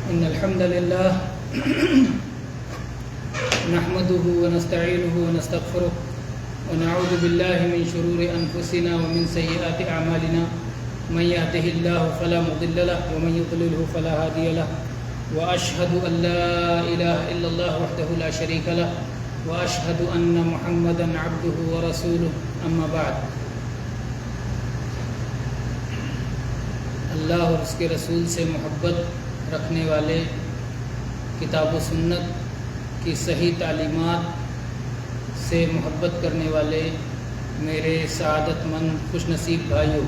إن الحمد لله نحمده ونستعينه ونستغفره ونعوذ بالله من شرور أنفسنا ومن سيئات أعمالنا من يهده الله فلا مضل له ومن يضلله فلا هادي له وأشهد أن لا إله إلا الله وحده لا شريك له وأشهد أن محمدا عبده ورسوله أما بعد اللہ اور اس کے رسول سے محبت رکھنے والے، کتاب و سنت کی صحیح تعلیمات سے محبت کرنے والے میرے سعادت مند خوش نصیب بھائیوں،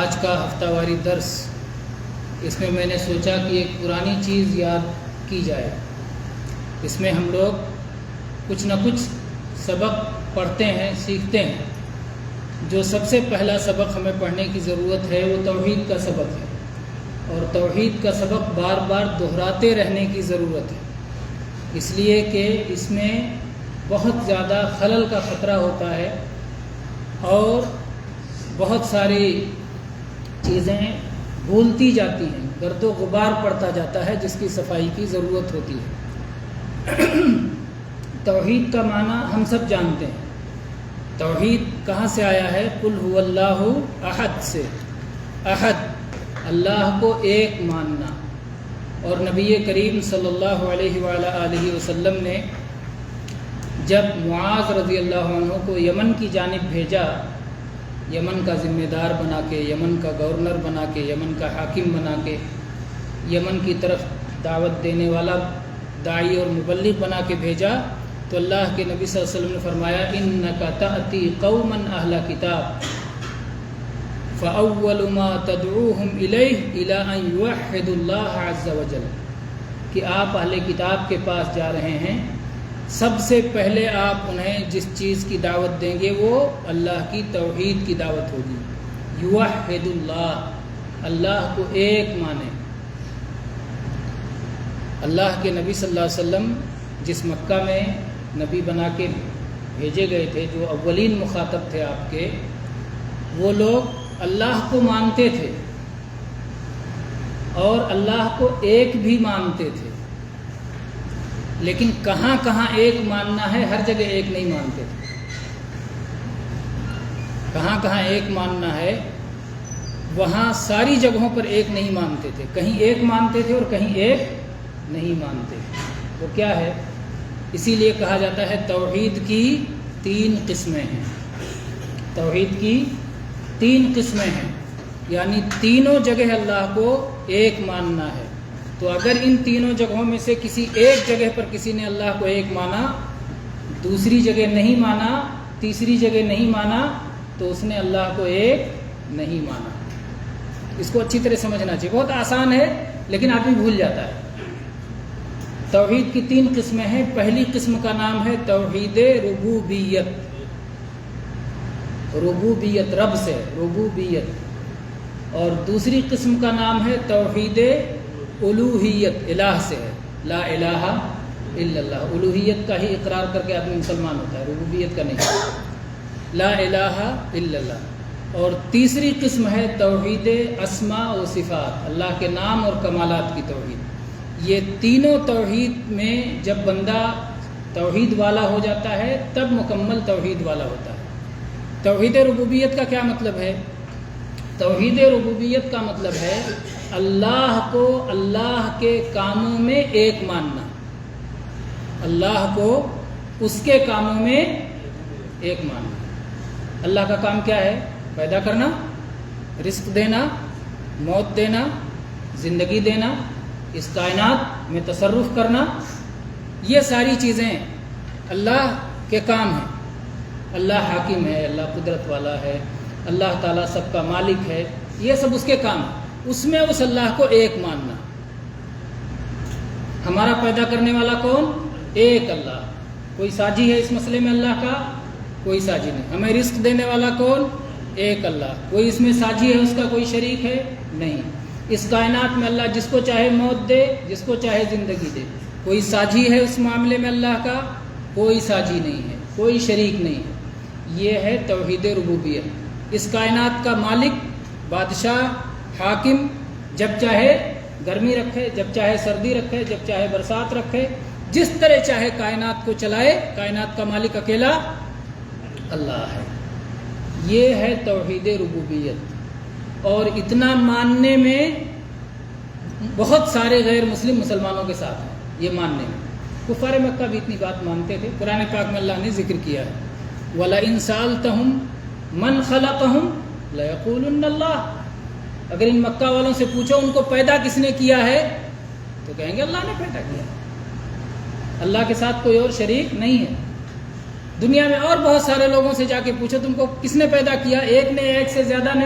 آج کا ہفتہ واری درس، اس میں میں نے سوچا کہ ایک پرانی چیز یاد کی جائے۔ اس میں ہم لوگ کچھ نہ کچھ سبق پڑھتے ہیں، سیکھتے ہیں۔ جو سب سے پہلا سبق ہمیں پڑھنے کی ضرورت ہے وہ توحید کا سبق ہے، اور توحید کا سبق بار بار دہراتے رہنے کی ضرورت ہے، اس لیے کہ اس میں بہت زیادہ خلل کا خطرہ ہوتا ہے اور بہت ساری چیزیں بھولتی جاتی ہیں، گرد و غبار پڑتا جاتا ہے جس کی صفائی کی ضرورت ہوتی ہے۔ توحید کا معنی ہم سب جانتے ہیں۔ توحید کہاں سے آیا ہے؟ قل هو اللہ احد سے۔ احد، اللہ کو ایک ماننا۔ اور نبی کریم صلی اللہ علیہ وآلہ وسلم نے جب معاذ رضی اللہ عنہ کو یمن کی جانب بھیجا، یمن کا ذمہ دار بنا کے، یمن کا گورنر بنا کے، یمن کا حاکم بنا کے، یمن کی طرف دعوت دینے والا داعی اور مبلغ بنا کے بھیجا، تو اللہ کے نبی صلی اللہ علیہ وسلم نے فرمایا اِنَّكَ تَأْتِي قَوْمًا أَهْلَ كِتَابٍ فَأَوَّلُ مَا تَدْعُوهُمْ إِلَيْهِ إِلَىٰ أَن يُوَحِّدُوا اللَّهَ عَزَّ وَجَلَّ، کہ آپ اہل کتاب کے پاس جا رہے ہیں، سب سے پہلے آپ انہیں جس چیز کی دعوت دیں گے وہ اللہ کی توحید کی دعوت ہوگی۔ یوحد اللہ، اللہ کو ایک مانے۔ اللہ کے نبی صلی اللہ علیہ وسلم جس مکہ میں نبی بنا کے بھیجے گئے تھے، جو اولین مخاطب تھے آپ کے، وہ لوگ اللہ کو مانتے تھے اور اللہ کو ایک بھی مانتے تھے، لیکن کہاں کہاں ایک ماننا ہے، ہر جگہ ایک نہیں مانتے تھے۔ کہاں کہاں ایک ماننا ہے وہاں ساری جگہوں پر ایک نہیں مانتے تھے، کہیں ایک مانتے تھے اور کہیں ایک نہیں مانتے۔ وہ کیا ہے؟ اسی لیے کہا جاتا ہے توحید کی 3 قسمیں ہیں۔ توحید کی 3 قسمیں ہیں، یعنی تینوں جگہ اللہ کو ایک ماننا ہے۔ تو اگر ان تینوں جگہوں میں سے کسی ایک جگہ پر کسی نے اللہ کو ایک مانا، دوسری جگہ نہیں مانا، تیسری جگہ نہیں مانا، تو اس نے اللہ کو ایک نہیں مانا۔ اس کو اچھی طرح سمجھنا چاہیے، بہت آسان ہے لیکن آدمی بھول جاتا ہے۔ توحید کی 3 قسمیں ہیں۔ پہلی قسم کا نام ہے توحید ربوبیت۔ ربوبیت رب سے، ربوبیت۔ اور دوسری قسم کا نام ہے توحید الوہیت، الہ سے ہے، لا الہ الا اللہ۔ الوہیت کا ہی اقرار کر کے آدمی مسلمان ہوتا ہے، ربوبیت کا نہیں، لا الہ الا اللہ۔ اور تیسری قسم ہے توحید اسماء و صفات، اللہ کے نام اور کمالات کی توحید۔ یہ تینوں توحید میں جب بندہ توحید والا ہو جاتا ہے تب مکمل توحید والا ہوتا ہے۔ توحید ربوبیت کا کیا مطلب ہے؟ توحید ربوبیت کا مطلب ہے اللہ کو اللہ کے کاموں میں ایک ماننا، اللہ کو اس کے کاموں میں ایک ماننا۔ اللہ کا کام کیا ہے؟ پیدا کرنا، رزق دینا، موت دینا، زندگی دینا، اس کائنات میں تصرف کرنا، یہ ساری چیزیں اللہ کے کام ہیں۔ اللہ حاکم ہے، اللہ قدرت والا ہے، اللہ تعالیٰ سب کا مالک ہے، یہ سب اس کے کام ہیں۔ اس میں اس اللہ کو ایک ماننا۔ ہمارا پیدا کرنے والا کون؟ ایک اللہ۔ کوئی ساجی ہے اس مسئلے میں اللہ کا؟ کوئی ساجی نہیں۔ ہمیں رزق دینے والا کون؟ ایک اللہ۔ کوئی اس میں ساجی ہے اس کا کوئی شریک ہے؟ نہیں۔ اس کائنات میں اللہ جس کو چاہے موت دے، جس کو چاہے زندگی دے۔ کوئی ساجی ہے اس معاملے میں اللہ کا؟ کوئی ساجی نہیں ہے، کوئی شریک نہیں ہے۔ یہ ہے توحید ربوبیت۔ اس کائنات کا مالک، بادشاہ، حاکم، جب چاہے گرمی رکھے، جب چاہے سردی رکھے، جب چاہے برسات رکھے، جس طرح چاہے کائنات کو چلائے۔ کائنات کا مالک اکیلا اللہ ہے۔ یہ ہے توحید ربوبیت، اور اتنا ماننے میں بہت سارے غیر مسلم مسلمانوں کے ساتھ ہیں۔ یہ ماننے میں کفار مکہ بھی اتنی بات مانتے تھے۔ قرآن پاک میں اللہ نے ذکر کیا ہے وَلَئِن سَأَلْتَهُمْ مَنْ خَلَقَهُمْ لَيَقُولُنَّ اللَّهُ۔ اگر ان مکہ والوں سے پوچھو ان کو پیدا کس نے کیا ہے تو کہیں گے اللہ نے پیدا کیا ہے، اللہ کے ساتھ کوئی اور شریک نہیں ہے۔ دنیا میں اور بہت سارے لوگوں سے جا کے پوچھو تم کو کس نے پیدا کیا، ایک نے، ایک سے زیادہ نے،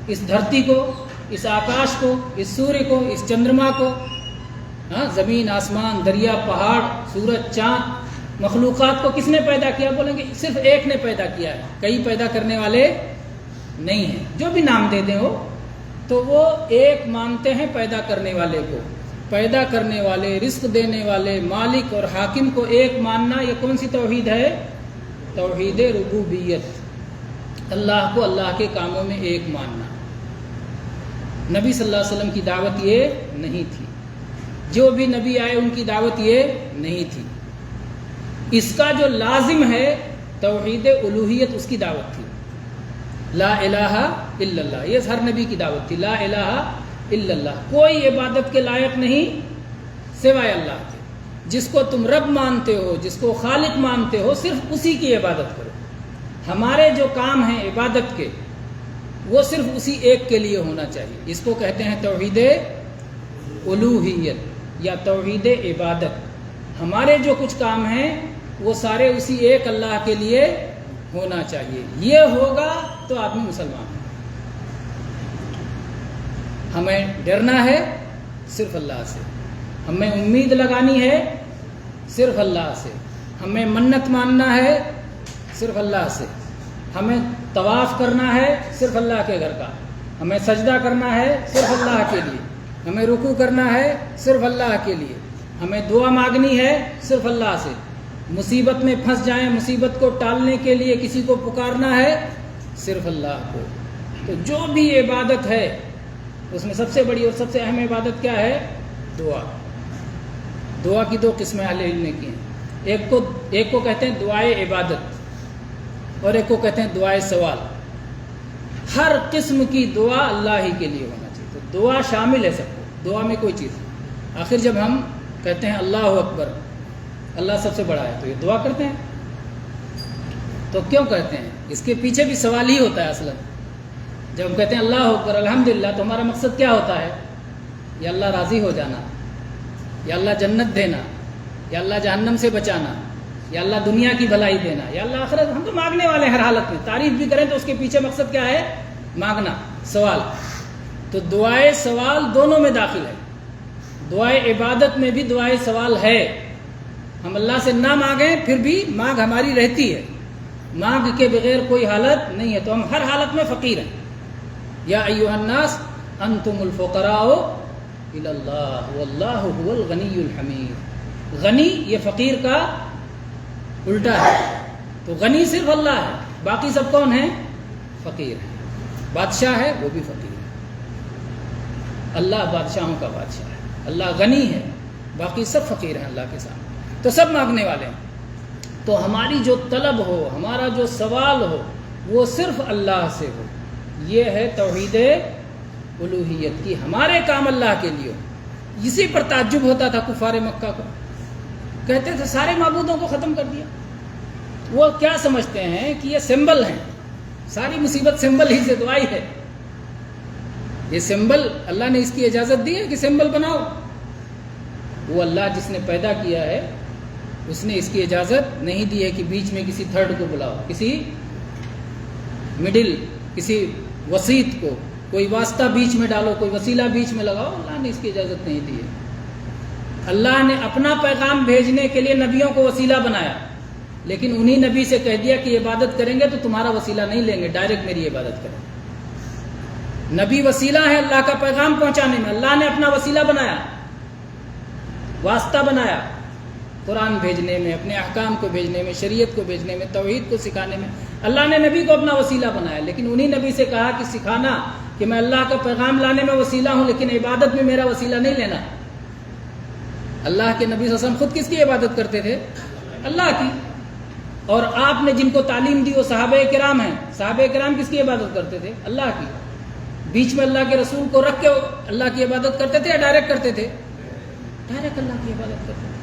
اس دھرتی کو، اس آکاش کو، اس سورج کو، اس چندرما کو، زمین، آسمان، دریا، پہاڑ، سورج، چاند، مخلوقات کو کس نے پیدا کیا؟ بولیں گے صرف ایک نے پیدا کیا ہے، کئی پیدا کرنے والے نہیں ہیں۔ جو بھی نام دے دیں وہ، تو وہ ایک مانتے ہیں پیدا کرنے والے کو۔ پیدا کرنے والے، رزق دینے والے، مالک اور حاکم کو ایک ماننا، یہ کون سی توحید ہے؟ توحید ربوبیت۔ اللہ کو اللہ کے کاموں میں ایک ماننا۔ نبی صلی اللہ علیہ وسلم کی دعوت یہ نہیں تھی، جو بھی نبی آئے ان کی دعوت یہ نہیں تھی۔ اس کا جو لازم ہے توحید الوہیت، اس کی دعوت تھی۔ لا الہ الا اللہ، یہ ہر نبی کی دعوت تھی۔ لا الہ الا اللہ، کوئی عبادت کے لائق نہیں سوائے اللہ کے۔ جس کو تم رب مانتے ہو، جس کو خالق مانتے ہو، صرف اسی کی عبادت کرو۔ ہمارے جو کام ہیں عبادت کے، وہ صرف اسی ایک کے لیے ہونا چاہیے۔ اس کو کہتے ہیں توحید الوہیت یا توحید عبادت۔ ہمارے جو کچھ کام ہیں وہ سارے اسی ایک اللہ کے لیے ہونا چاہیے۔ یہ ہوگا تو آدمی مسلمان ہے۔ ہمیں ڈرنا ہے صرف اللہ سے، ہمیں امید لگانی ہے صرف اللہ سے، ہمیں منت ماننا ہے صرف اللہ سے، ہمیں طواف کرنا ہے صرف اللہ کے گھر کا، ہمیں سجدہ کرنا ہے صرف اللہ کے لیے، ہمیں رکوع کرنا ہے صرف اللہ کے لیے، ہمیں دعا مانگنی ہے صرف اللہ سے۔ مصیبت میں پھنس جائیں، مصیبت کو ٹالنے کے لیے کسی کو پکارنا ہے صرف اللہ کو۔ تو جو بھی عبادت ہے اس میں سب سے بڑی اور سب سے اہم عبادت کیا ہے؟ دعا۔ دعا کی دو قسمیں اہل علم نے کی ہیں، ایک کو کہتے ہیں دعائے عبادت اور ایک کو کہتے ہیں دعائے سوال۔ ہر قسم کی دعا اللہ ہی کے لیے ہونا چاہیے۔ تو دعا شامل ہے سب کو، دعا میں کوئی چیز۔ آخر جب ہم کہتے ہیں اللہ اکبر، اللہ سب سے بڑا ہے، تو یہ دعا کرتے ہیں۔ تو کیوں کہتے ہیں؟ اس کے پیچھے بھی سوال ہی ہوتا ہے اصلا۔ جب ہم کہتے ہیں اللہ اکبر الحمدللہ، تو ہمارا مقصد کیا ہوتا ہے؟ یا اللہ راضی ہو جانا، یا اللہ جنت دینا، یا اللہ جہنم سے بچانا، یا اللہ دنیا کی بھلائی دینا، یا اللہ آخرت۔ ہم تو مانگنے والے ہیں ہر حالت میں، تعریف بھی کریں تو اس کے پیچھے مقصد کیا ہے؟ مانگنا، سوال۔ تو دعائے سوال دونوں میں داخل ہے۔ دعائے عبادت میں بھی دعائے سوال ہے۔ ہم اللہ سے نہ مانگیں پھر بھی مانگ ہماری رہتی ہے، مانگ کے بغیر کوئی حالت نہیں ہے۔ تو ہم ہر حالت میں فقیر ہیں۔ یا ایھا الناس انتم الفقراء الی اللہ واللہ هو الغنی الحمید۔ غنی یہ فقیر کا الٹا ہے۔ تو غنی صرف اللہ ہے، باقی سب کون ہیں؟ فقیر ہیں۔ بادشاہ ہے وہ بھی فقیر ہے۔ اللہ بادشاہوں کا بادشاہ ہے، اللہ غنی ہے، باقی سب فقیر ہیں اللہ کے سامنے۔ تو سب مانگنے والے ہیں۔ تو ہماری جو طلب ہو، ہمارا جو سوال ہو، وہ صرف اللہ سے ہو۔ یہ ہے توحید الوہیت کی، ہمارے کام اللہ کے لیے ہو۔ اسی پر تعجب ہوتا تھا کفار مکہ کو، کہتے تھے سارے معبودوں کو ختم کر دیا۔ وہ کیا سمجھتے ہیں کہ یہ سمبل ہیں، ساری مصیبت سمبل ہی سے تو آئی ہے۔ یہ سمبل اللہ نے اس کی اجازت دی ہے کہ سمبل بناؤ؟ وہ اللہ جس نے پیدا کیا ہے اس نے اس کی اجازت نہیں دی ہے کہ بیچ میں کسی تھرڈ کو بلاؤ، کسی مڈل، کسی وسیط کو، کوئی واسطہ بیچ میں ڈالو، کوئی وسیلہ بیچ میں لگاؤ۔ اللہ نے اس کی اجازت نہیں دی ہے۔ اللہ نے اپنا پیغام بھیجنے کے لیے نبیوں کو وسیلہ بنایا، لیکن انہی نبی سے کہہ دیا کہ عبادت کریں گے تو تمہارا وسیلہ نہیں لیں گے، ڈائریکٹ میری عبادت کریں۔ نبی وسیلہ ہے اللہ کا پیغام پہنچانے میں، اللہ نے اپنا وسیلہ بنایا، واسطہ بنایا، قرآن بھیجنے میں، اپنے احکام کو بھیجنے میں، شریعت کو بھیجنے میں، توحید کو سکھانے میں۔ اللہ نے نبی کو اپنا وسیلہ بنایا، لیکن انہی نبی سے کہا کہ سکھانا کہ میں اللہ کا پیغام لانے میں وسیلہ ہوں لیکن عبادت میں میرا وسیلہ نہیں لینا. اللہ کے نبی صلی اللہ علیہ وسلم خود کس کی عبادت کرتے تھے؟ اللہ کی. اور آپ نے جن کو تعلیم دی وہ صحابہ کرام ہیں. صحابہ کرام کس کی عبادت کرتے تھے؟ اللہ کی. بیچ میں اللہ کے رسول کو رکھ کے اللہ کی عبادت کرتے تھے یا ڈائریکٹ کرتے تھے؟ ڈائریکٹ اللہ کی عبادت کرتے تھے.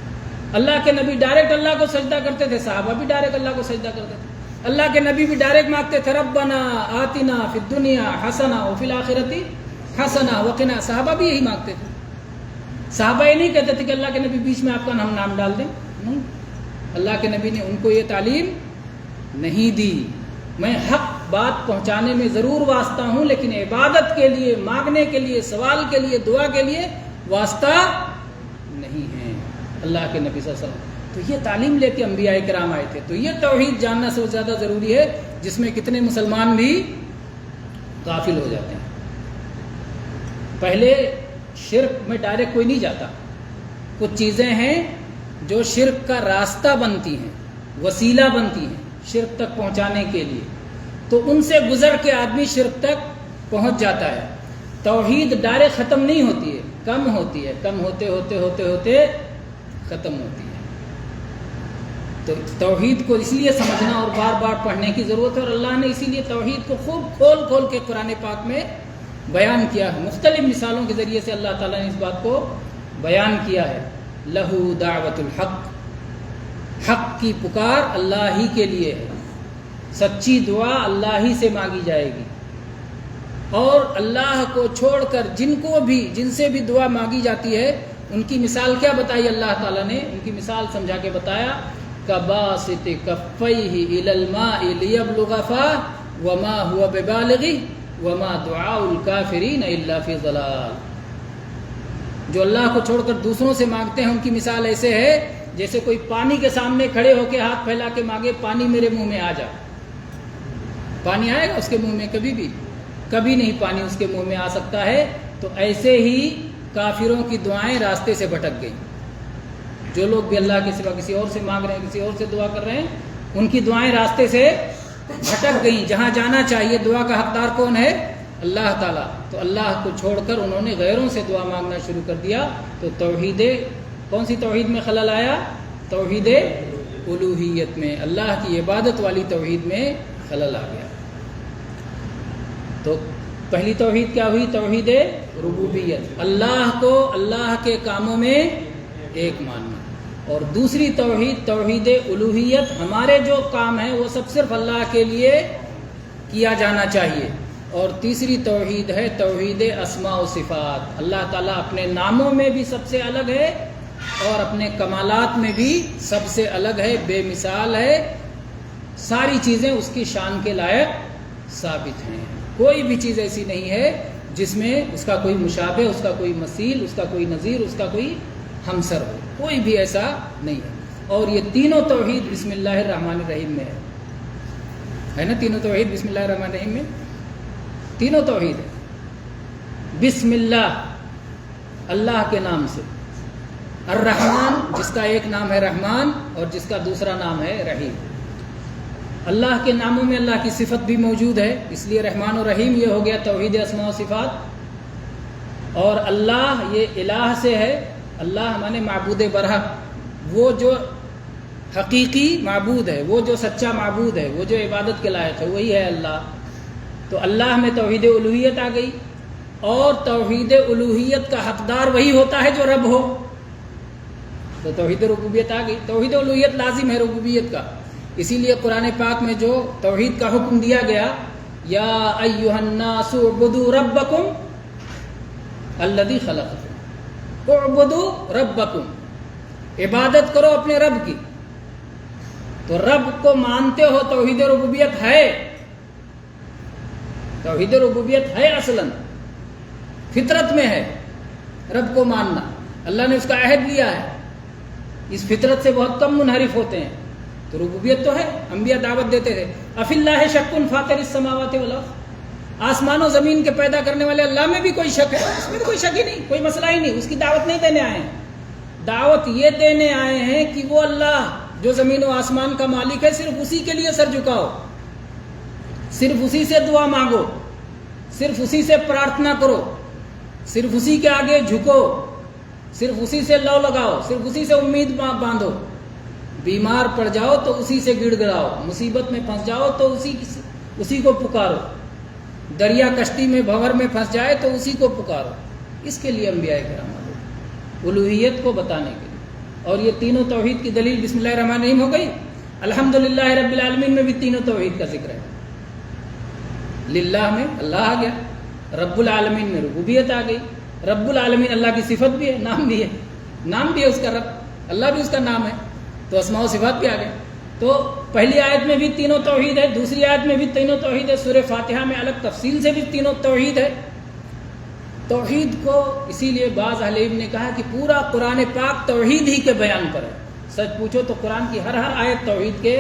اللہ کے نبی ڈائریکٹ اللہ کو سجدہ کرتے تھے, صحابہ بھی ڈائریکٹ اللہ کو سجدہ کرتے تھے. اللہ کے نبی بھی ڈائریکٹ مانگتے تھے ربنا آتنا فی الدنیا حسنہ وفی الآخرۃ حسنہ وقنا. صحابہ بھی یہی مانگتے تھے. صحابہ یہ نہیں کہتے تھے کہ اللہ کے نبی بیچ میں آپ کا نام ڈال دیں. نہیں, اللہ کے نبی نے ان کو یہ تعلیم نہیں دی. میں حق بات پہنچانے میں ضرور واسطہ ہوں لیکن عبادت کے لیے, مانگنے کے لیے, سوال کے لیے, دعا کے لیے واسطہ نہیں ہے. اللہ کے نبی صلی اللہ علیہ وسلم تو یہ تعلیم لے کے انبیاء کرام آئے تھے. تو یہ توحید جاننا سب سے زیادہ ضروری ہے, جس میں کتنے مسلمان بھی غافل ہو جاتے ہیں. پہلے شرک میں ڈائریکٹ کوئی نہیں جاتا. کچھ چیزیں ہیں جو شرک کا راستہ بنتی ہیں, وسیلہ بنتی ہیں شرک تک پہنچانے کے لیے, تو ان سے گزر کے آدمی شرک تک پہنچ جاتا ہے. توحید ڈائریکٹ ختم نہیں ہوتی ہے, کم ہوتی ہے, کم ہوتے ہوتے ہوتے ہوتے ختم ہوتی ہے. تو توحید کو اس لیے سمجھنا اور بار بار پڑھنے کی ضرورت ہے, اور اللہ نے اسی لیے توحید کو خوب کھول کھول کے قرآن پاک میں بیان کیا ہے. مختلف مثالوں کے ذریعے سے اللہ تعالیٰ نے اس بات کو بیان کیا ہے. لہو دعوت الحق, حق کی پکار اللہ ہی کے لیے ہے. سچی دعا اللہ ہی سے مانگی جائے گی, اور اللہ کو چھوڑ کر جن سے بھی دعا مانگی جاتی ہے ان کی مثال کیا بتائی اللہ تعالیٰ نے؟ ان کی مثال سمجھا کے بتایا کباسط کفیہ الی الماء لیبلغ فاہ وما هو ببالغہ وما دعاء الکافرین الا فی ضلال. جو اللہ کو چھوڑ کر دوسروں سے مانگتے ہیں ان کی مثال ایسے ہے جیسے کوئی پانی کے سامنے کھڑے ہو کے ہاتھ پھیلا کے مانگے پانی میرے منہ میں آ جا. پانی آئے گا اس کے منہ میں؟ کبھی نہیں پانی اس کے منہ میں آ سکتا ہے. تو ایسے ہی کافروں کی دعائیں راستے سے بھٹک گئیں. جو لوگ بھی اللہ کے سوا کسی اور سے مانگ رہے ہیں, کسی اور سے دعا کر رہے ہیں, ان کی دعائیں راستے سے بھٹک گئیں. جہاں جانا چاہیے دعا کا حقدار کون ہے؟ اللہ تعالیٰ. تو اللہ کو چھوڑ کر انہوں نے غیروں سے دعا مانگنا شروع کر دیا. تو توحید, کون سی توحید میں خلل آیا؟ توحید الوہیت میں, اللہ کی عبادت والی توحید میں خلل آ گیا. تو پہلی توحید کیا ہوئی؟ توحید ربوبیت, اللہ کو اللہ کے کاموں میں ایک ماننا. اور دوسری توحید توحید الوہیت, ہمارے جو کام ہیں وہ سب صرف اللہ کے لیے کیا جانا چاہیے. اور تیسری توحید ہے توحید اسماء و صفات. اللہ تعالیٰ اپنے ناموں میں بھی سب سے الگ ہے اور اپنے کمالات میں بھی سب سے الگ ہے, بے مثال ہے. ساری چیزیں اس کی شان کے لائق ثابت ہیں. کوئی بھی چیز ایسی نہیں ہے جس میں اس کا کوئی مشابہ, اس کا کوئی مثیل, اس کا کوئی نظیر, اس کا کوئی ہمسر ہو. کوئی بھی ایسا نہیں ہے. اور یہ تینوں توحید بسم اللہ الرحمن الرحیم میں ہے نا؟ تینوں توحید بسم اللہ الرحمن الرحیم میں تینوں توحید ہے. بسم اللہ, اللہ کے نام سے. الرحمن, جس کا ایک نام ہے رحمان اور جس کا دوسرا نام ہے رحیم. اللہ کے ناموں میں اللہ کی صفت بھی موجود ہے, اس لیے رحمان اور رحیم یہ ہو گیا توحید اسماء و صفات. اور اللہ یہ الہ سے ہے. اللہ ہمارے معبود برحق, وہ جو حقیقی معبود ہے, وہ جو سچا معبود ہے, وہ جو عبادت کے لائق ہے, وہی ہے اللہ. تو اللہ میں توحید الوہیت آ گئی, اور توحید الوہیت کا حقدار وہی ہوتا ہے جو رب ہو. تو توحید ربوبیت آ گئی. توحید الوہیت لازم ہے ربوبیت کا. اسی لیے قرآن پاک میں جو توحید کا حکم دیا گیا, یا ایھا الناس اعبدوا ربکم الذی خلقکم, اعبدوا ربکم, عبادت کرو اپنے رب کی. تو رب کو مانتے ہو, توحید ربوبیت ہے. توحید ربوبیت ہے, اصلاً فطرت میں ہے رب کو ماننا. اللہ نے اس کا عہد لیا ہے. اس فطرت سے بہت کم منحرف ہوتے ہیں. تو ربوبیت تو ہے. انبیاء دعوت دیتے تھے افی اللہ شک فاطر السماوات والارض, آسمان و زمین کے پیدا کرنے والے اللہ میں بھی کوئی شک ہے؟ اس میں تو کوئی شک ہی نہیں, کوئی مسئلہ ہی نہیں. اس کی دعوت نہیں دینے آئے ہیں. دعوت یہ دینے آئے ہیں کہ وہ اللہ جو زمین و آسمان کا مالک ہے, صرف اسی کے لیے سر جھکاؤ, صرف اسی سے دعا مانگو, صرف اسی سے پرارتھنا کرو، صرف اسی کے آگے جھکو، صرف اسی سے لو لگاؤ، صرف اسی سے امید باندھو۔ بیمار پڑ جاؤ تو اسی سے گڑ گڑاؤ، مصیبت میں پھنس جاؤ تو اسی کو پکارو، دریا کشتی میں بھنور میں پھنس جائے تو اسی کو پکارو۔ اس کے لیے انبیاء کرام آئے، الوہیت کو بتانے کے لیے۔ اور یہ تینوں توحید کی دلیل بسم اللہ الرحمن الرحیم ہو گئی۔ الحمدللہ رب العالمین میں بھی تینوں توحید کا ذکر ہے۔ للہ میں اللہ آ گیا، رب العالمین میں ربوبیت آ گئی۔ رب العالمین اللہ کی صفت بھی ہے، نام بھی ہے، نام بھی ہے اس کا رب، اللہ بھی اس کا نام ہے، تو اسماء و صفات بھی آ گئے۔ تو پہلی آیت میں بھی تینوں توحید ہے، دوسری آیت میں بھی تینوں توحید ہے، سورہ فاتحہ میں الگ تفصیل سے بھی تینوں توحید ہے۔ توحید کو اسی لیے بعض اہل علم نے کہا کہ پورا قرآن پاک توحید ہی کے بیان پر ہے۔ سچ پوچھو تو قرآن کی ہر آیت توحید کے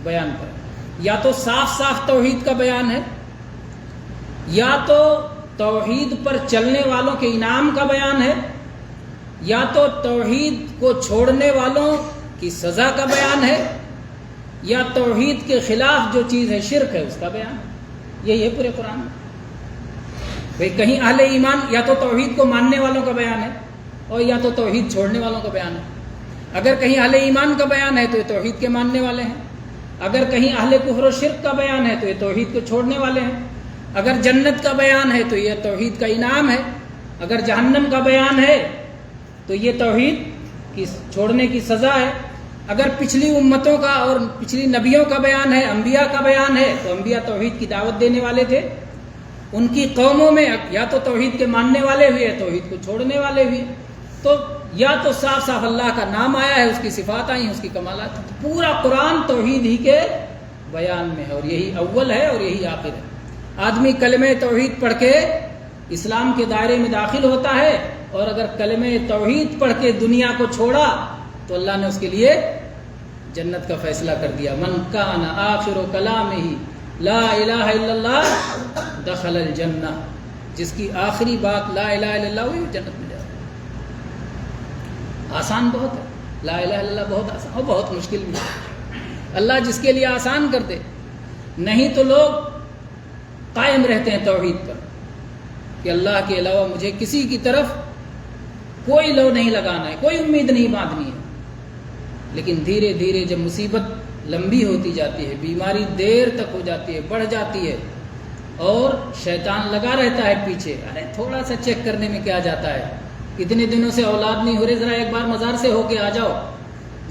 بیان پر ہے، یا تو صاف صاف توحید کا بیان ہے، یا تو توحید پر چلنے والوں کے انعام کا بیان ہے، یا تو توحید کو چھوڑنے والوں کی سزا کا بیان ہے، یا توحید کے خلاف جو چیز ہے شرک ہے اس کا بیان ہے۔ یہی ہے پورے قرآن میں۔ بھئی کہیں اہل ایمان یا تو توحید کو ماننے والوں کا بیان ہے اور یا تو توحید چھوڑنے والوں کا بیان ہے۔ اگر کہیں اہل ایمان کا بیان ہے تو یہ توحید کے ماننے والے ہیں، اگر کہیں اہل کفر و شرک کا بیان ہے تو یہ توحید کو چھوڑنے والے ہیں، اگر جنت کا بیان ہے تو یہ توحید کا انعام ہے، اگر جہنم کا بیان ہے تو یہ توحید کی چھوڑنے کی سزا ہے، اگر پچھلی امتوں کا اور پچھلی نبیوں کا بیان ہے، انبیاء کا بیان ہے تو انبیاء توحید کی دعوت دینے والے تھے، ان کی قوموں میں یا تو توحید کے ماننے والے ہوئے توحید کو چھوڑنے والے ہوئے، تو یا تو صاف صاف اللہ کا نام آیا ہے، اس کی صفات آئی ہیں، اس کی کمالات، پورا قرآن توحید ہی کے بیان میں ہے، اور یہی اول ہے اور یہی آخر ہے۔ آدمی کلمہ توحید پڑھ کے اسلام کے دائرے میں داخل ہوتا ہے، اور اگر کلمہ توحید پڑھ کے دنیا کو چھوڑا تو اللہ نے اس کے لیے جنت کا فیصلہ کر دیا۔ من کان آخر کلامہ لا الہ الا اللہ دخل الجنہ، جس کی آخری بات لا الہ الا اللہ ہوئی جنت میں جائے۔ آسان بہت ہے، لا الہ الا اللہ بہت آسان اور بہت مشکل بھی ہے۔ اللہ جس کے لیے آسان کر دے، نہیں تو لوگ قائم رہتے ہیں توحید پر کہ اللہ کے علاوہ مجھے کسی کی طرف کوئی لو نہیں لگانا ہے، کوئی امید نہیں باندھنی ہے۔ لیکن دھیرے دھیرے جب مصیبت لمبی ہوتی جاتی ہے، بیماری دیر تک ہو جاتی ہے، بڑھ جاتی ہے، اور شیطان لگا رہتا ہے پیچھے، ارے تھوڑا سا چیک کرنے میں کیا جاتا ہے، اتنے دنوں سے اولاد نہیں ہو رہی، ذرا ایک بار مزار سے ہو کے آ جاؤ،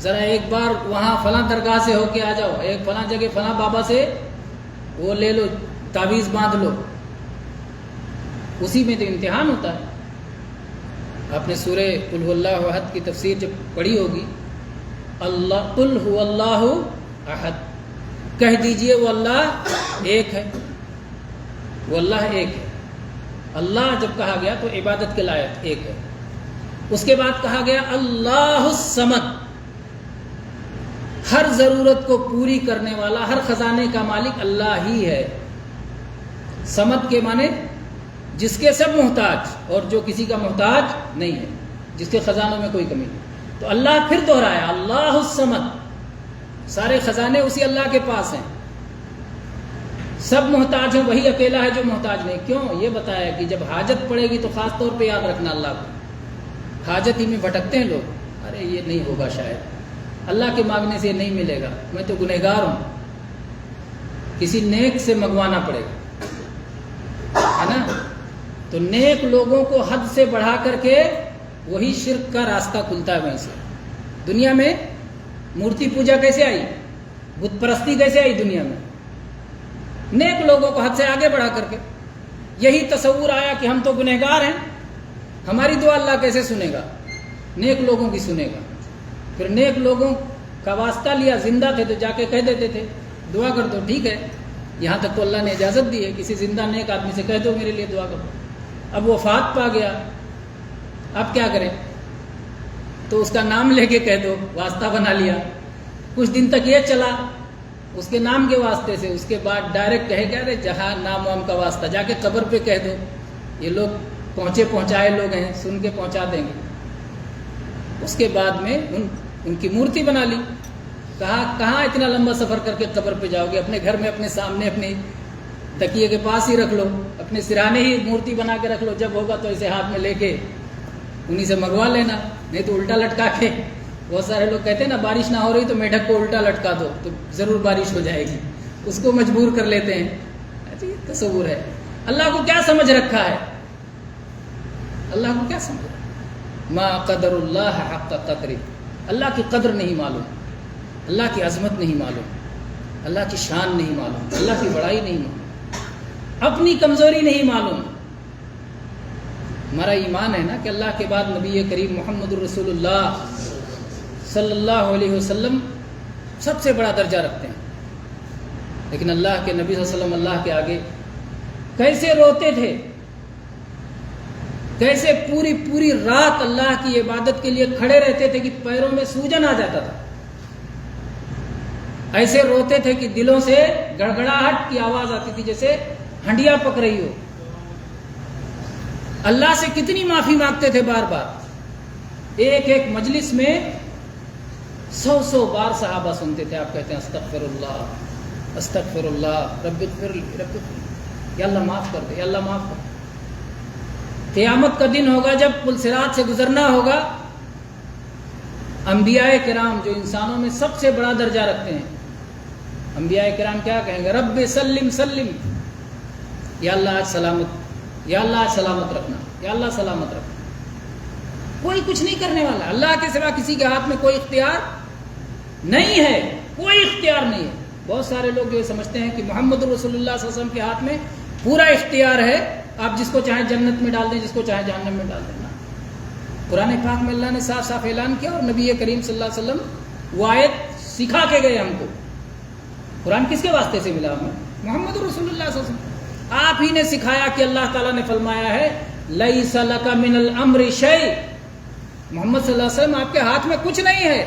ذرا ایک بار وہاں فلاں درگاہ سے ہو کے آ جاؤ، ایک فلاں جگہ فلاں بابا سے وہ لے لو، تعویذ باندھ لو۔ اسی میں تو امتحان ہوتا ہے۔ آپ نے سورہ قل هو اللہ احد کی تفسیر جب پڑھی ہوگی، اللہ قل هو اللہ احد، کہہ دیجئے وہ اللہ ایک ہے، وہ اللہ ایک ہے۔ اللہ جب کہا گیا تو عبادت کے لائق ایک ہے۔ اس کے بعد کہا گیا اللہ الصمد، ہر ضرورت کو پوری کرنے والا، ہر خزانے کا مالک اللہ ہی ہے۔ صمد کے معنی جس کے سب محتاج اور جو کسی کا محتاج نہیں ہے، جس کے خزانوں میں کوئی کمی نہیں۔ تو اللہ پھر دہرایا اللہ الصمد، سارے خزانے اسی اللہ کے پاس ہیں، سب محتاج ہیں، وہی اکیلا ہے جو محتاج نہیں۔ کیوں؟ یہ بتایا کہ جب حاجت پڑے گی تو خاص طور پہ یاد رکھنا اللہ کو۔ حاجت ہی میں بھٹکتے ہیں لوگ، ارے یہ نہیں ہوگا شاید، اللہ کے مانگنے سے یہ نہیں ملے گا، میں تو گنہگار ہوں، کسی نیک سے منگوانا پڑے گا، ہے نا؟ تو نیک لوگوں کو حد سے بڑھا کر کے وہی شرک کا راستہ کھلتا ہے۔ وہیں سے دنیا میں مورتی پوجا کیسے آئی، بت پرستی کیسے آئی دنیا میں؟ نیک لوگوں کو حد سے آگے بڑھا کر کے یہی تصور آیا کہ ہم تو گنہگار ہیں، ہماری دعا اللہ کیسے سنے گا، نیک لوگوں کی سنے گا۔ پھر نیک لوگوں کا واسطہ لیا، زندہ تھے تو جا کے کہہ دیتے تھے دعا کر دو، ٹھیک ہے، یہاں تک تو اللہ نے اجازت دی ہے، کسی زندہ نیک آدمی سے کہہ دو میرے لیے دعا کرو۔ اب وفات پا گیا، اب کیا کریں؟ تو اس کا نام لے کے کہہ دو، واسطہ بنا لیا، کچھ دن تک یہ چلا اس کے نام کے واسطے سے، اس کے بعد ڈائریکٹ کہے گیا رہے جہاں نام وام کا واسطہ جا کے قبر پہ کہہ دو، یہ لوگ پہنچائے لوگ ہیں، سن کے پہنچا دیں گے۔ اس کے بعد میں ان کی مورتی بنا لی، کہاں اتنا لمبا سفر کر کے قبر پہ جاؤ گے، اپنے گھر میں اپنے سامنے اپنی تکیے کے پاس ہی رکھ لو، اپنے سرانے ہی مورتی بنا کے رکھ لو، جب ہوگا تو اسے ہاتھ میں لے کے انہی سے منگوا لینا، نہیں تو الٹا لٹکا کے. بہت سارے لوگ کہتے ہیں نا بارش نہ ہو رہی تو میڈک کو الٹا لٹکا دو تو ضرور بارش ہو جائے گی، اس کو مجبور کر لیتے ہیں. یہ تصور ہے. اللہ کو کیا سمجھ رکھا ہے؟ اللہ کو کیا سمجھ رکھا ہے؟ ما قدر اللہ حق قدر، اللہ کی قدر نہیں معلوم، اللہ کی عظمت نہیں معلوم، اللہ کی شان نہیں معلوم، اللہ کی بڑائی نہیں معلوم، اپنی کمزوری نہیں معلوم. ہمارا ایمان ہے نا کہ اللہ کے بعد نبی کریم محمد الرسول اللہ صلی اللہ علیہ وسلم سب سے بڑا درجہ رکھتے ہیں، لیکن اللہ کے نبی صلی اللہ علیہ وسلم اللہ کے آگے کیسے روتے تھے، کیسے پوری رات اللہ کی عبادت کے لیے کھڑے رہتے تھے کہ پیروں میں سوجن آ جاتا تھا. ایسے روتے تھے کہ دلوں سے گڑگڑاہٹ کی آواز آتی تھی جیسے ہنڈیا پک رہی ہو. اللہ سے کتنی معافی مانگتے تھے بار بار. ایک ایک مجلس میں 100 بار صحابہ سنتے تھے. آپ کہتے ہیں استغفر اللہ استغفر اللہ رب اغفر لی رب اغفر لی، یا اللہ معاف کر دے، یا اللہ معاف کر دے. قیامت کا دن ہوگا جب پل صراط سے گزرنا ہوگا، انبیاء کرام جو انسانوں میں سب سے بڑا درجہ رکھتے ہیں، انبیاء کرام کیا کہیں گے؟ رب سلم سلم، یا اللہ آج سلامت، یا اللہ آج سلامت رکھنا، یا اللہ سلامت رکھنا. کوئی کچھ نہیں کرنے والا، اللہ کے سوا کسی کے ہاتھ میں کوئی اختیار نہیں ہے، کوئی اختیار نہیں ہے. بہت سارے لوگ یہ سمجھتے ہیں کہ محمد رسول اللہ صلی اللہ علیہ وسلم کے ہاتھ میں پورا اختیار ہے، آپ جس کو چاہیں جنت میں ڈال دیں، جس کو چاہیں جہنم میں ڈال دینا. قرآن پاک میں اللہ نے صاف صاف اعلان کیا، اور نبی کریم صلی اللہ علیہ وسلم وہ آیت سکھا کے گئے ہم کو. قرآن کس کے واسطے سے ملا ہمیں؟ محمد رسول اللہ صلی اللہ علیہ وسلم. آپ ہی نے سکھایا کہ اللہ تعالیٰ نے فرمایا ہے لیس لک من الامر شیء، محمد صلی اللہ علیہ وسلم آپ کے ہاتھ میں کچھ نہیں ہے.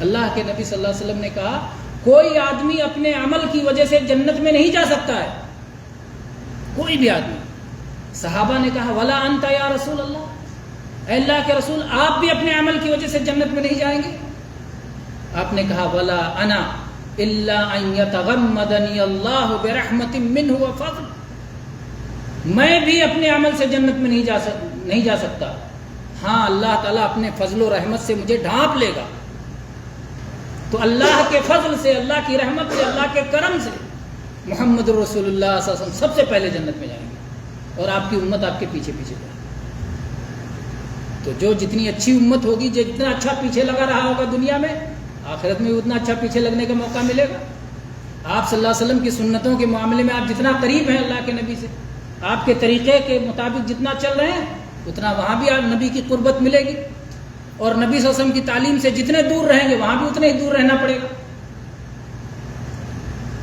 اللہ کے نبی صلی اللہ علیہ وسلم نے کہا کوئی آدمی اپنے عمل کی وجہ سے جنت میں نہیں جا سکتا ہے، کوئی بھی آدمی. صحابہ نے کہا ولا انت یا رسول اللہ، اے اللہ کے رسول آپ بھی اپنے عمل کی وجہ سے جنت میں نہیں جائیں گے؟ آپ نے کہا ولا انا الا ان یتغمدنی اللہ برحمت منہ وفضل، میں بھی اپنے عمل سے جنت میں نہیں جا سکتا، ہاں اللہ تعالیٰ اپنے فضل و رحمت سے مجھے ڈھانپ لے گا. تو اللہ کے فضل سے، اللہ کی رحمت سے، اللہ کے کرم سے محمد رسول اللہ صلی اللہ علیہ وسلم سب سے پہلے جنت میں جائیں گے، اور آپ کی امت آپ کے پیچھے پیچھے جائے. تو جو جتنی اچھی امت ہوگی، جو جتنا اچھا پیچھے لگا رہا ہوگا دنیا میں، آخرت میں اتنا اچھا پیچھے لگنے کا موقع ملے گا. آپ صلی اللہ علیہ وسلم کی سنتوں کے معاملے میں آپ جتنا قریب ہیں اللہ کے نبی سے، آپ کے طریقے کے مطابق جتنا چل رہے ہیں، اتنا وہاں بھی آپ نبی کی قربت ملے گی، اور نبی صلی اللہ علیہ وسلم کی تعلیم سے جتنے دور رہیں گے وہاں بھی اتنے ہی دور رہنا پڑے گا.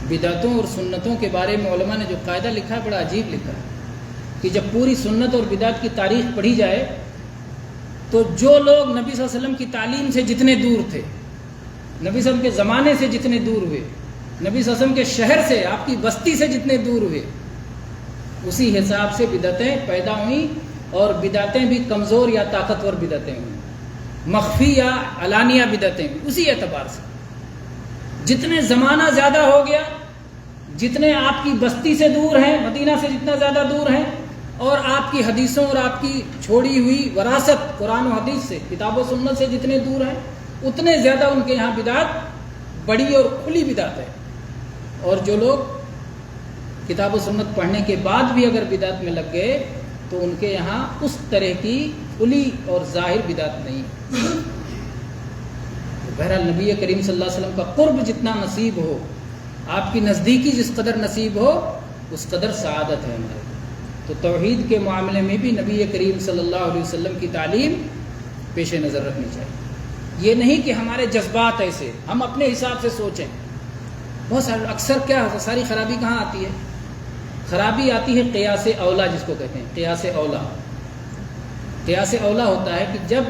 بدعتوں اور سنتوں کے بارے میں علماء نے جو قاعدہ لکھا ہے بڑا عجیب لکھا ہے کہ جب پوری سنت اور بدعت کی تاریخ پڑھی جائے تو جو لوگ نبی صلی اللہ علیہ وسلم کی تعلیم سے جتنے دور تھے، نبی صلی اللہ علیہ وسلم کے زمانے سے جتنے دور ہوئے، نبی صلی اللہ علیہ وسلم کے شہر سے، آپ کی بستی سے جتنے دور ہوئے، اسی حساب سے بدعتیں پیدا ہوئیں، اور بدعتیں بھی کمزور یا طاقتور بدعتیں ہوئیں، مخفی یا علانیہ بدعتیں ہوئیں. اسی اعتبار سے جتنے زمانہ زیادہ ہو گیا، جتنے آپ کی بستی سے دور ہیں، مدینہ سے جتنا زیادہ دور ہیں، اور آپ کی حدیثوں اور آپ کی چھوڑی ہوئی وراثت قرآن و حدیث سے، کتاب و سنت سے جتنے دور ہیں، اتنے زیادہ ان کے یہاں بدعت بڑی اور کھلی بدعت ہے. اور جو لوگ کتاب و سنت پڑھنے کے بعد بھی اگر بدعت میں لگ گئے تو ان کے یہاں اس طرح کی کھلی اور ظاہر بدعت نہیں. بہرحال نبی کریم صلی اللہ علیہ وسلم کا قرب جتنا نصیب ہو، آپ کی نزدیکی جس قدر نصیب ہو، اس قدر سعادت ہے ہمارے. تو توحید کے معاملے میں بھی نبی کریم صلی اللہ علیہ وسلم کی تعلیم پیش نظر رکھنی چاہیے. یہ نہیں کہ ہمارے جذبات ایسے ہم اپنے حساب سے سوچیں. بہت سارے اکثر کیا ہوتا ہے، ساری خرابی کہاں آتی ہے؟ خرابی آتی ہے قیاس اولا، جس کو کہتے ہیں قیاس اولا. قیاس اولا ہوتا ہے کہ جب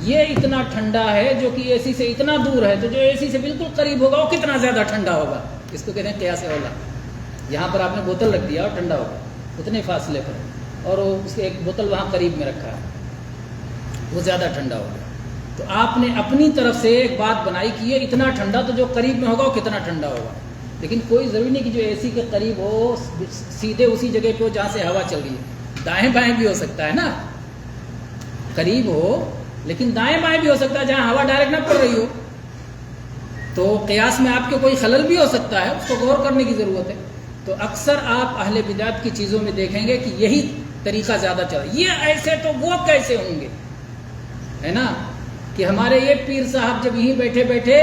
یہ اتنا ٹھنڈا ہے جو کہ اے سی سے اتنا دور ہے، تو جو اے سی سے بالکل قریب ہوگا وہ کتنا زیادہ ٹھنڈا ہوگا. اس کو کہتے ہیں قیاس اولا. یہاں پر آپ نے بوتل رکھ دیا اور ٹھنڈا ہوگا اتنے فاصلے پر، اور اس کے ایک بوتل وہاں قریب میں رکھا ہے، وہ زیادہ ٹھنڈا ہوگا. تو آپ نے اپنی طرف سے ایک بات بنائی کہ یہ اتنا ٹھنڈا، تو جو قریب میں ہوگا وہ کتنا ٹھنڈا ہوگا. لیکن کوئی ضروری نہیں کہ جو اے سی کے قریب ہو سیدھے اسی جگہ پہ ہو جہاں سے ہوا چل رہی ہے. دائیں بائیں بھی ہو سکتا ہے نا, قریب ہو لیکن دائیں بائیں بھی ہو سکتا ہے جہاں ہوا ڈائریکٹ نہ پڑ رہی ہو. تو قیاس میں آپ کے کوئی خلل بھی ہو سکتا ہے, اس کو غور کرنے کی ضرورت ہے. تو اکثر آپ اہل بدعت کی چیزوں میں دیکھیں گے کہ یہی طریقہ زیادہ چل رہا ہے. یہ ایسے تو وہ کیسے ہوں گے, ہے نا, کہ ہمارے یہ پیر صاحب جب یہیں بیٹھے بیٹھے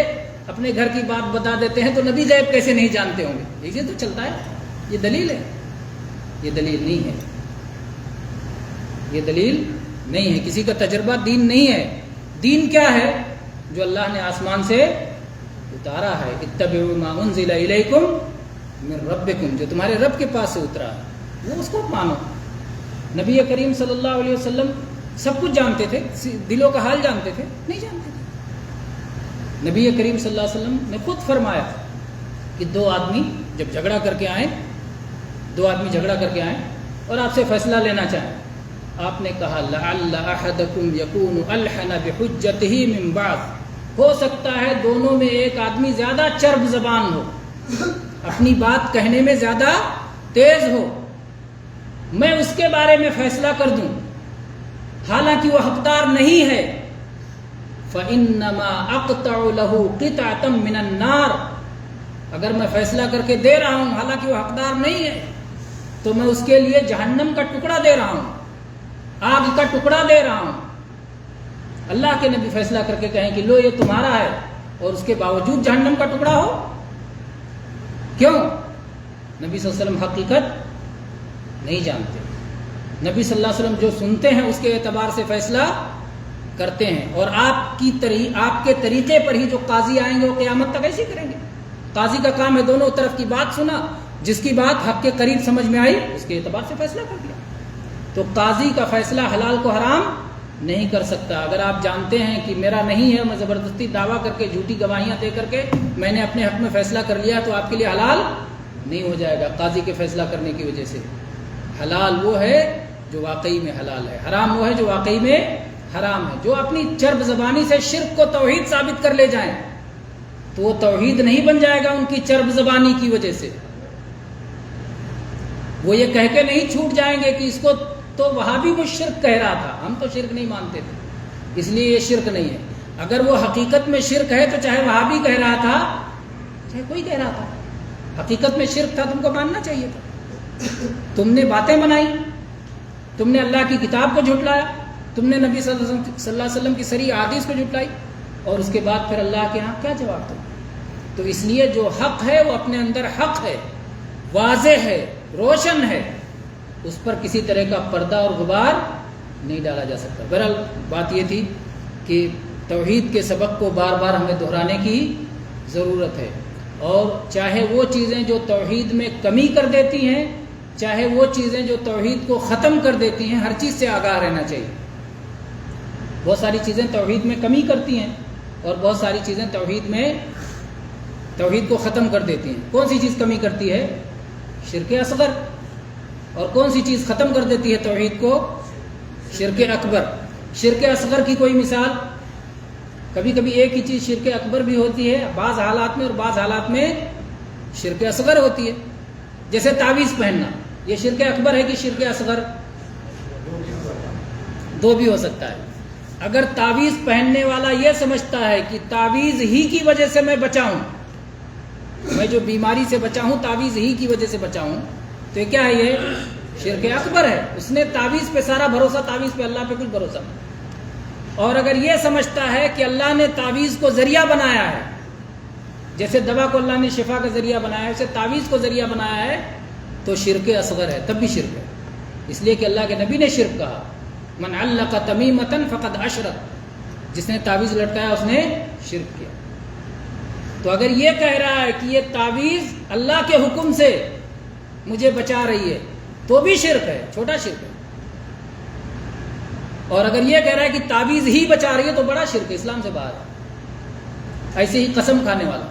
اپنے گھر کی بات بتا دیتے ہیں تو نبی غیب کیسے نہیں جانتے ہوں گے. یہ تو چلتا ہے, یہ دلیل ہے؟ یہ دلیل نہیں ہے, یہ دلیل نہیں ہے. کسی کا تجربہ دین نہیں ہے. دین کیا ہے؟ جو اللہ نے آسمان سے اتارا ہے. اتبعوا ما انزل الیکم من ربکم, جو تمہارے رب کے پاس سے اترا ہے وہ اس کو مانو. نبی کریم صلی اللہ علیہ وسلم سب کچھ جانتے تھے, دلوں کا حال جانتے تھے؟ نہیں جانتے تھے. نبی کریم صلی اللہ علیہ وسلم نے خود فرمایا کہ دو آدمی جب جھگڑا کر کے آئیں, دو آدمی جھگڑا کر کے آئیں اور آپ سے فیصلہ لینا چاہیں, آپ نے کہا لعل احدکم یکون الحن بحجتہ من بعض, ہو سکتا ہے دونوں میں ایک آدمی زیادہ چرب زبان ہو, اپنی بات کہنے میں زیادہ تیز ہو, میں اس کے بارے میں فیصلہ کر دوں حالانکہ وہ حقدار نہیں ہے. فَإِنَّمَا أَقْطَعُ لَهُ قِطْعَةً مِّنَ النَّارِ, اگر میں فیصلہ کر کے دے رہا ہوں حالانکہ وہ حقدار نہیں ہے تو میں اس کے لیے جہنم کا ٹکڑا دے رہا ہوں, آگ کا ٹکڑا دے رہا ہوں. اللہ کے نبی فیصلہ کر کے کہیں کہ لو یہ تمہارا ہے اور اس کے باوجود جہنم کا ٹکڑا ہو, کیوں؟ نبی صلی اللہ علیہ وسلم حقیقت نہیں جانتے. نبی صلی اللہ علیہ وسلم جو سنتے ہیں اس کے اعتبار سے فیصلہ کرتے ہیں. اور آپ کے طریقے پر ہی جو قاضی آئیں گے وہ قیامت تک ایسے کریں گے. قاضی کا کام ہے دونوں طرف کی بات سنا, جس کی بات حق کے قریب سمجھ میں آئی اس کے اعتبار سے فیصلہ کر دیا. تو قاضی کا فیصلہ حلال کو حرام نہیں کر سکتا. اگر آپ جانتے ہیں کہ میرا نہیں ہے, میں زبردستی دعویٰ کر کے جھوٹی گواہیاں دے کر کے میں نے اپنے حق میں فیصلہ کر لیا, تو آپ کے لیے حلال نہیں ہو جائے گا قاضی کے فیصلہ کرنے کی وجہ سے. حلال وہ ہے جو واقعی میں حلال ہے, حرام وہ ہے جو واقعی میں حرام ہے. جو اپنی چرب زبانی سے شرک کو توحید ثابت کر لے جائیں تو وہ توحید نہیں بن جائے گا ان کی چرب زبانی کی وجہ سے. وہ یہ کہہ کے نہیں چھوٹ جائیں گے کہ اس کو تو وہاں بھی وہ شرک کہہ رہا تھا, ہم تو شرک نہیں مانتے تھے اس لیے یہ شرک نہیں ہے. اگر وہ حقیقت میں شرک ہے تو چاہے وہاں بھی کہہ رہا تھا چاہے کوئی کہہ رہا تھا, حقیقت میں شرک تھا, تم کو ماننا چاہیے تھا. تم نے باتیں بنائی, تم نے اللہ کی کتاب کو جھٹلایا, تم نے نبی صلی اللہ علیہ وسلم کی صریح احادیث کو جھٹلائی, اور اس کے بعد پھر اللہ کے ہاں کیا جواب دو؟ تو اس لیے جو حق ہے وہ اپنے اندر حق ہے, واضح ہے, روشن ہے, اس پر کسی طرح کا پردہ اور غبار نہیں ڈالا جا سکتا. بہرحال بات یہ تھی کہ توحید کے سبق کو بار بار ہمیں دہرانے کی ضرورت ہے, اور چاہے وہ چیزیں جو توحید میں کمی کر دیتی ہیں, چاہے وہ چیزیں جو توحید کو ختم کر دیتی ہیں, ہر چیز سے آگاہ رہنا چاہیے. بہت ساری چیزیں توحید میں کمی کرتی ہیں اور بہت ساری چیزیں توحید کو ختم کر دیتی ہیں. کون سی چیز کمی کرتی ہے؟ شرک اصغر. اور کون سی چیز ختم کر دیتی ہے توحید کو؟ شرک اکبر. شرک اصغر کی کوئی مثال؟ کبھی کبھی ایک ہی چیز شرک اکبر بھی ہوتی ہے بعض حالات میں, اور بعض حالات میں شرک اصغر ہوتی ہے. جیسے تعویذ پہننا, یہ شرک اکبر ہے کہ شرک اصغر؟ دو بھی ہو سکتا ہے. اگر تعویذ پہننے والا یہ سمجھتا ہے کہ تعویذ ہی کی وجہ سے میں بچا ہوں, میں جو بیماری سے بچا ہوں تعویذ ہی کی وجہ سے بچا ہوں, تو یہ کیا ہے؟ یہ شرک اکبر ہے. اس نے تعویذ پہ سارا بھروسہ, تعویذ پہ اللہ پہ کچھ بھروسہ نہیں. اور اگر یہ سمجھتا ہے کہ اللہ نے تعویذ کو ذریعہ بنایا ہے, جیسے دوا کو اللہ نے شفا کا ذریعہ بنایا ہے, اسے تعویذ کو ذریعہ بنایا ہے, تو شرک اصغر ہے, تب بھی شرک ہے. اس لیے کہ اللہ کے نبی نے شرک کہا, من علق تمیمۃ فقد اشرک, جس نے تعویذ لٹکایا اس نے شرک کیا. تو اگر یہ کہہ رہا ہے کہ یہ تعویذ اللہ کے حکم سے مجھے بچا رہی ہے تو بھی شرک ہے, چھوٹا شرک ہے. اور اگر یہ کہہ رہا ہے کہ تعویذ ہی بچا رہی ہے تو بڑا شرک ہے, اسلام سے باہر ہے. ایسے ہی قسم کھانے والا,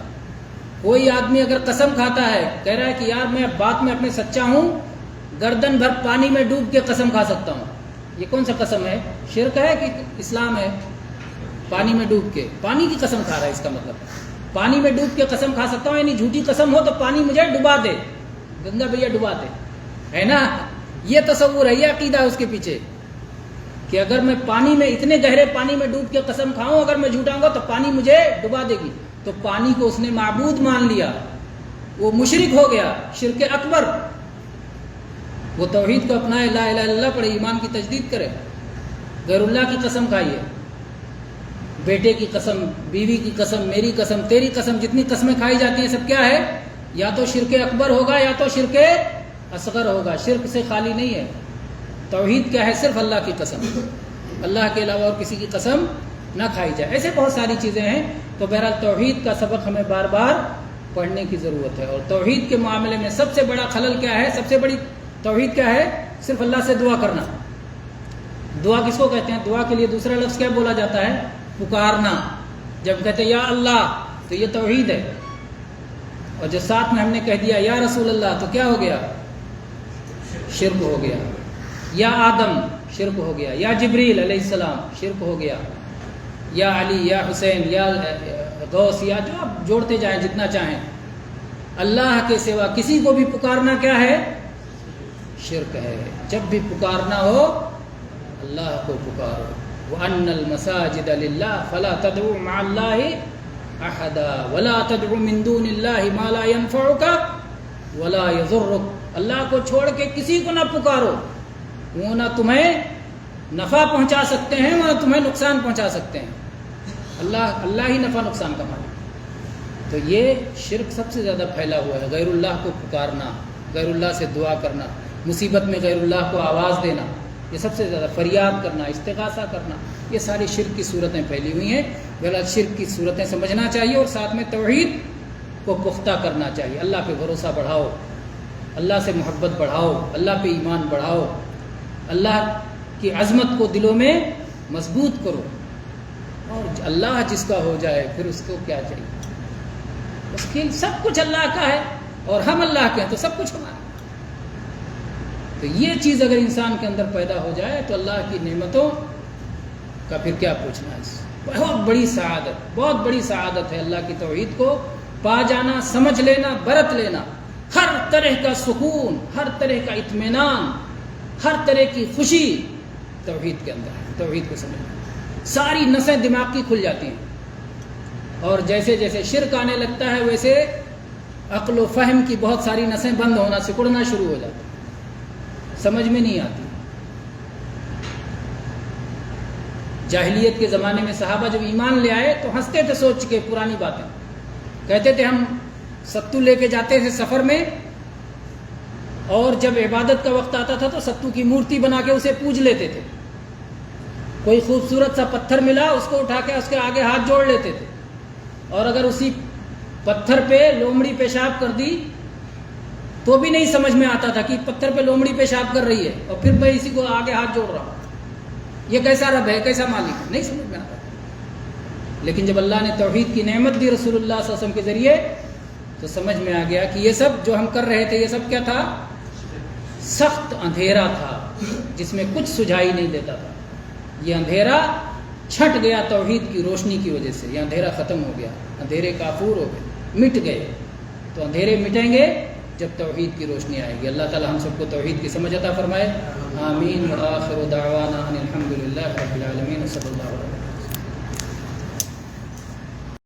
کوئی آدمی اگر قسم کھاتا ہے, کہہ رہا ہے کہ یار میں بات میں اپنے سچا ہوں, گردن بھر پانی میں ڈوب کے قسم کھا سکتا ہوں, یہ کون سا قسم ہے؟ شرک ہے کہ اسلام ہے؟ پانی میں ڈوب کے پانی کی قسم کھا رہا ہے, اس کا مطلب پانی میں ڈوب کے قسم کھا سکتا ہوں، یعنی جھوٹی قسم ہو تو پانی مجھے ڈبا دے، گنگا بھیا ڈبا دے، ہے نا؟ یہ تصور ہے، یہ عقیدہ ہے اس کے پیچھے کہ اگر میں پانی میں اتنے گہرے پانی میں ڈوب کے قسم کھاؤں، اگر میں جھوٹا ہوں گا تو پانی مجھے ڈبا دے گی. تو پانی کو اس نے معبود مان لیا، وہ مشرک ہو گیا، شرک اکبر. وہ توحید کو اپنائے، لا الہ الا اللہ پڑھے، ایمان کی تجدید کرے. غیر اللہ کی قسم کھائیے، بیٹے کی قسم، بیوی کی قسم، میری قسم، تیری قسم، جتنی قسمیں کھائی جاتی ہیں سب کیا ہے؟ یا تو شرک اکبر ہوگا یا تو شرک اصغر ہوگا. شرک سے خالی نہیں ہے. توحید کیا ہے؟ صرف اللہ کی قسم، اللہ کے علاوہ اور کسی کی قسم نہ کھائی جائے. ایسے بہت ساری چیزیں ہیں. تو بہرحال توحید کا سبق ہمیں بار بار پڑھنے کی ضرورت ہے. اور توحید کے معاملے میں سب سے بڑا خلل کیا ہے؟ سب سے بڑی توحید کیا ہے؟ صرف اللہ سے دعا کرنا. دعا کس کو کہتے ہیں؟ دعا کے لیے دوسرا لفظ کیا بولا جاتا ہے؟ پکارنا. جب کہتے ہیں یا اللہ تو یہ توحید ہے. اور جو ساتھ میں ہم نے کہہ دیا یا رسول اللہ تو کیا ہو گیا؟ شرک ہو گیا. یا آدم شرک ہو گیا. یا جبریل علیہ السلام شرک ہو گیا. یا علی، یا حسین، یا غوث، یا جو آپ جوڑتے جائیں جتنا چاہیں. اللہ کے سوا کسی کو بھی پکارنا کیا ہے؟ شرک ہے. جب بھی پکارنا ہو اللہ کو پکارو. وَأَنَّ الْمَسَاجِدَ لِلَّهِ فَلَا تَدْعُوا مَعَ اللَّهِ أَحَدًا وَلَا تَدْعُوا مِن دُونِ اللَّهِ مَا لَا يَنفَعُكَ وَلَا يَضُرُّكَ. اللہ کو چھوڑ کے کسی کو نہ پکارو، وہ نہ تمہیں نفع پہنچا سکتے ہیں نہ تمہیں نقصان پہنچا سکتے ہیں. اللہ ہی نفع نقصان کا مالک. تو یہ شرک سب سے زیادہ پھیلا ہوا ہے. غیر اللہ کو پکارنا، غیر اللہ سے دعا کرنا، مصیبت میں غیر اللہ کو آواز دینا، یہ سب سے زیادہ فریاد کرنا، استغاثہ کرنا، یہ ساری شرک کی صورتیں پھیلی ہوئی ہیں. بہرحال شرک کی صورتیں سمجھنا چاہیے اور ساتھ میں توحید کو پختہ کرنا چاہیے. اللہ پہ بھروسہ بڑھاؤ، اللہ سے محبت بڑھاؤ، اللہ پہ ایمان بڑھاؤ، اللہ کی عظمت کو دلوں میں مضبوط کرو. اور اللہ جس کا ہو جائے پھر اس کو کیا چاہیے؟ اس کے سب کچھ اللہ کا ہے اور ہم اللہ کے ہیں تو سب کچھ ہمارا. تو یہ چیز اگر انسان کے اندر پیدا ہو جائے تو اللہ کی نعمتوں کا پھر کیا پوچھنا ہے. بہت بڑی سعادت، بہت بڑی سعادت ہے اللہ کی توحید کو پا جانا، سمجھ لینا، برت لینا. ہر طرح کا سکون، ہر طرح کا اطمینان، ہر طرح کی خوشی توحید کے اندر ہے. توحید کو سمجھنا، ساری نسیں دماغ کی کھل جاتی ہیں. اور جیسے جیسے شرک آنے لگتا ہے ویسے عقل و فہم کی بہت ساری نسیں بند ہونا، سکڑنا شروع ہو جاتی، سمجھ میں نہیں آتی. جاہلیت کے زمانے میں صحابہ جب ایمان لے آئے تو ہنستے تھے سوچ کے پرانی باتیں. کہتے تھے ہم ستو لے کے جاتے تھے سفر میں، اور جب عبادت کا وقت آتا تھا تو ستو کی مورتی بنا کے اسے پوج لیتے تھے. کوئی خوبصورت سا پتھر ملا اس کو اٹھا کے اس کے آگے ہاتھ جوڑ لیتے تھے، اور اگر اسی پتھر پہ لومڑی پیشاب کر دی تو بھی نہیں سمجھ میں آتا تھا کہ پتھر پہ لومڑی پیشاب کر رہی ہے اور پھر میں اسی کو آگے ہاتھ جوڑ رہا ہوں. یہ کیسا رب ہے، کیسا مالک ہے، نہیں سمجھ میں آتا. لیکن جب اللہ نے توحید کی نعمت دی رسول اللہ صلی اللہ علیہ وسلم کے ذریعے تو سمجھ میں آ گیا کہ یہ سب جو ہم کر رہے تھے یہ سب کیا تھا؟ سخت اندھیرا تھا جس میں کچھ سجھائی نہیں دیتا تھا. یہ اندھیرا چھٹ گیا توحید کی روشنی کی وجہ سے. یہ اندھیرا ختم ہو گیا، اندھیرے کافور ہو گئے، مٹ گئے. تو اندھیرے مٹیں گے جب توحید کی روشنی آئے گی. اللہ تعالی ہم سب کو توحید کی سمجھ عطا فرمائے. آمین. وآخر دعوانا ان الحمد للہ رب العالمین. صلی اللہ علیہ وسلم.